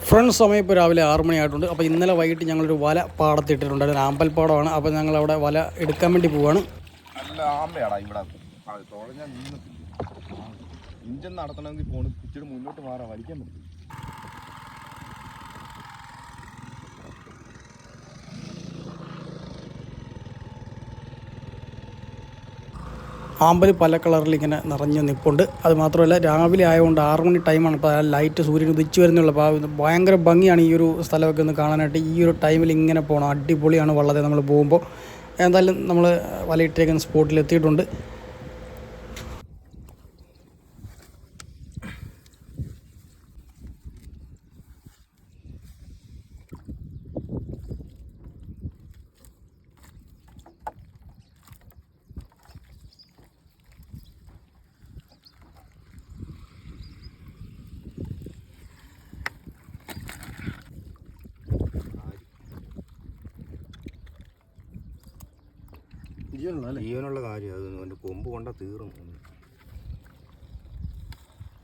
Friends സമയം ഇപ്പോൾ രാവിലെ 6 മണിയായിട്ടുണ്ട്. അപ്പോൾ ഇന്നലെ വൈകിട്ട് ഞങ്ങളൊരു വല പാടത്തിട്ടിട്ടുണ്ട്. ഒരു ആമ്പൽപ്പാടമാണ്. അപ്പോൾ ഞങ്ങളവിടെ വല എടുക്കാൻ വേണ്ടി പോവാണ്. നല്ല ആമ്പയാടാ ഇവിടെ ഇഞ്ചൻ നടത്തണമെങ്കിൽ പോണ് ഇച്ചിരി മുന്നോട്ട് മാറാൻ വലിക്കാൻ പറ്റും. ആമ്പൽ പല കളറിൽ ഇങ്ങനെ നിറഞ്ഞ് നിൽപ്പുണ്ട്. അത് മാത്രമല്ല രാവിലെ ആയതുകൊണ്ട് 6 മണി ടൈമാണ്. അപ്പോൾ ആ ലൈറ്റ് സൂര്യൻ ഉദിച്ചു വരുന്നുള്ളൂ. അപ്പോൾ ഭയങ്കര ഭംഗിയാണ് ഈ ഒരു സ്ഥലമൊക്കെ ഒന്ന് കാണാനായിട്ട്. ഈ ഒരു ടൈമിൽ ഇങ്ങനെ പോകണം. അടിപൊളിയാണ് വളരെ നമ്മൾ പോകുമ്പോൾ. എന്തായാലും നമ്മൾ വലയിട്ടേക്കുന്ന സ്പോട്ടിൽ എത്തിയിട്ടുണ്ട്. ജീവനുള്ള കാര്യം അത് എൻ്റെ കൊമ്പ് കൊണ്ട തീർന്നു.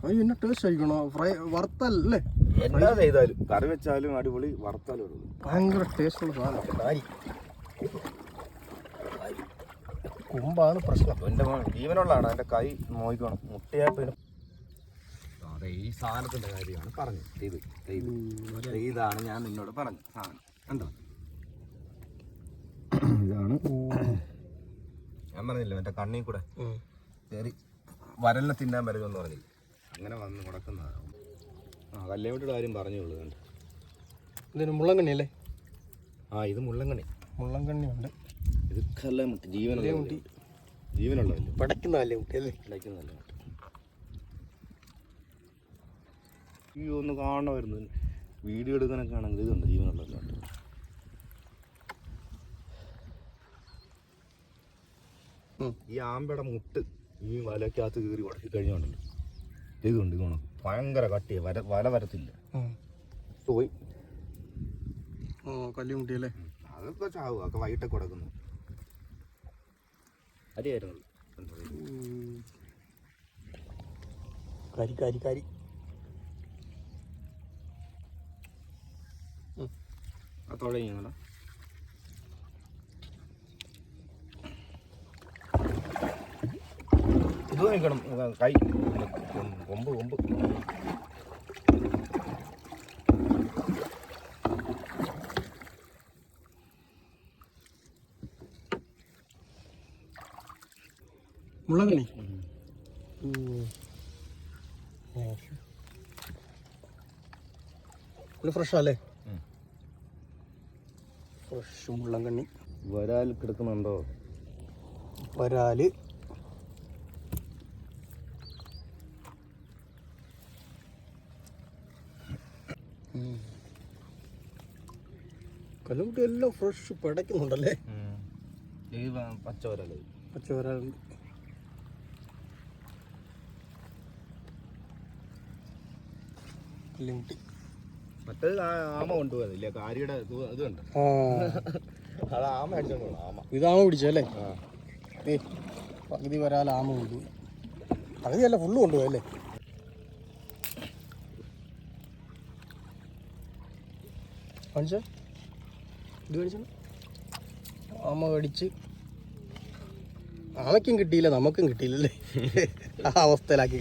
പിന്നെ ടേസ്റ്റ് ആയിക്കണോ? ഫ്രൈ വറുത്തല്ലേ? എന്താ ചെയ്താലും കറി വെച്ചാലും അടിപൊളി, വറുത്താലും ഭയങ്കര ടേസ്റ്റുള്ള സാധനം. കൊമ്പാണ് പ്രശ്നം. എൻ്റെ ജീവനുള്ളതാണ്. എൻ്റെ കൈ നോക്കണം മുട്ടയായിട്ട്. അതെ, ഈ സാധനത്തിൻ്റെ കാര്യമാണ് പറഞ്ഞത്. ഇതാണ് ഞാൻ നിന്നോട് പറഞ്ഞു സാധനം. കണ്ടോ, ഇതാണ് ഞാൻ പറഞ്ഞില്ല മറ്റേ കണ്ണി കൂടെ കയറി വരലിനെ തിന്നാൻ വരുമെന്ന് പറഞ്ഞില്ല. അങ്ങനെ വന്ന് മുടക്കുന്നതാണ്. കല്ലേവിട്ടിയുടെ കാര്യം പറഞ്ഞുള്ളൂ. കണ്ട് ഇതിന് മുള്ളങ്കണ്ണി അല്ലേ? ഇത് മുള്ളങ്കണ്ണി. മുള്ളങ്കണ്ണി ഉണ്ട്. ഇത് കല്ലേമുട്ടി. ജീവനുള്ളതല്ലേ? പടയ്ക്കുന്ന കല്ലേമുട്ടി അല്ലേ? പടയ്ക്കുന്ന കല്ലേമുട്ടി. ഈ ഒന്ന് കാണണമായിരുന്നു. വീഡിയോ എടുക്കാനൊക്കെ ആണെങ്കിൽ ഇതുണ്ട് ജീവനുള്ളതല്ലാണ്ട്. ഈ ആമ്പയുടെ മുട്ട് ഈ വലക്കകത്ത് കീറി ഉടക്കി കഴിഞ്ഞുണ്ടല്ലോ. ഇതുണ്ട് ഇതാണ് ഭയങ്കര കട്ടിയ വല വരത്തില്ല. പോയി കല്ലുമുട്ടിയല്ലേ? അതൊക്കെ ചാവും. ഒക്കെ വൈകിട്ടൊക്കെ കൊടുക്കുന്നു. അരിയായിരുന്നു കരി തുടങ്ങിയല്ലോ. ഇത് നോക്കണം കൈ കൊമ്പ് മുള്ളങ്കണ്ണി. ഫ്രഷ് അല്ലേ? ഫ്രഷ് മുള്ളങ്കണ്ണി. വരാൽ കിടക്കുന്നുണ്ടോ? വരാല് കല്ലുമുട്ടി എല്ലാം ഫ്രഷ് പിടയ്ക്കുന്നുണ്ടല്ലേ? പച്ച വരാലുണ്ട്. കല്ലുമുട്ടി മറ്റേത് ആമ കൊണ്ടുപോയതില്ല. കാരിയുടെ ഇതുണ്ട്. അത് ആമ അടിച്ചോളൂ. ഇതാമ പിടിച്ചല്ലേ? പകുതി വരാൽ ആമ കൊണ്ടുപോയി. പകുതിയല്ല, ഫുള്ള് കൊണ്ടുപോയല്ലേ? കാണിച്ച ഇത് കടിച്ച ആമ കടിച്ച് ആമയ്ക്കും കിട്ടിയില്ല, നമുക്കും കിട്ടിയില്ലല്ലേ? ആ അവസ്ഥയിലാക്കി.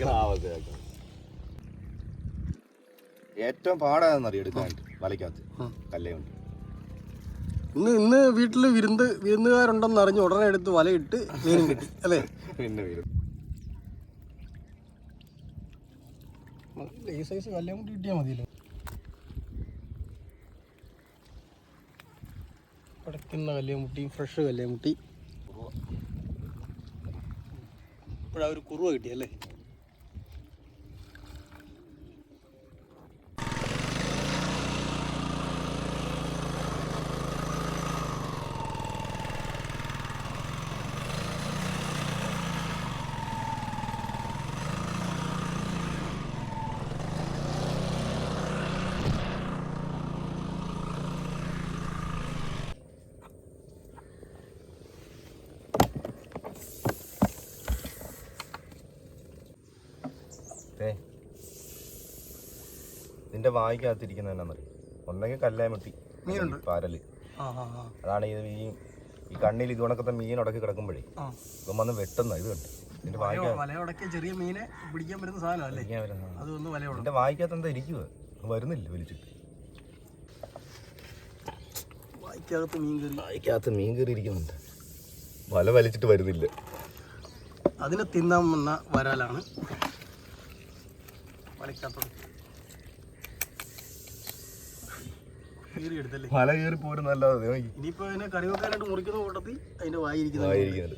ഏറ്റവും പാടാന്നറിയ എടുക്കാനായിട്ട് വലയ്ക്കകത്ത് കല്ലുണ്ട്. ഇന്ന് വീട്ടിൽ വിരുന്നുകാരുണ്ടെന്ന് അറിഞ്ഞ് ഉടനെ എടുത്ത് വലയിട്ട് മീനും കിട്ടി അല്ലേ? പിന്നെ ഈ സൈസ് കല്ലുമുട്ടി കിട്ടിയാൽ മതിയല്ലോ. പടയ്ക്കുന്ന കല്ലുമുട്ടി, ഫ്രഷ് കല്ലുമുട്ടി. ഇപ്പോഴാ ഒരു കുറുവ കിട്ടിയല്ലേ? ഇതിന്റെ വായിക്കകത്തിരിക്കുന്നത് എന്നാന്നറിയും, ഒന്നെങ്കിൽ കല്ലാമുട്ടി പാരല്. അതാണ് ഈ കണ്ണിൽ ഇത് കണക്കത്തെ മീൻ ഉടക്കി കിടക്കുമ്പോഴേ ഇപ്പം വന്ന് വെട്ടുന്ന ഇത് കണ്ട് ഇതിന്റെ വായിക്കകത്ത് ചെറിയ മീനെ പിടിക്കാൻ പറ്റുന്ന സാധനമല്ലേ ഇതിന്റെ വായിക്കകത്ത് എന്താ ഇരിക്കുക, വരുന്നില്ല വലിച്ചിട്ട്. വായിക്കകത്ത് മീൻ കയറി ഇരിക്കുന്നുണ്ട്, വല വലിച്ചിട്ട് വരുന്നില്ല. അതിനെ തിന്നാൻ വന്ന വരാലാണ് വലയ്ക്കകത്തോട് മല കയറി പോരുന്നല്ലാതെ ഇനിയിപ്പോ അതിനെ കറി വെക്കാനായിട്ട് മുറിക്കുന്ന കൂട്ടത്തിൽ അതിന്റെ വായിരിക്കുന്നത്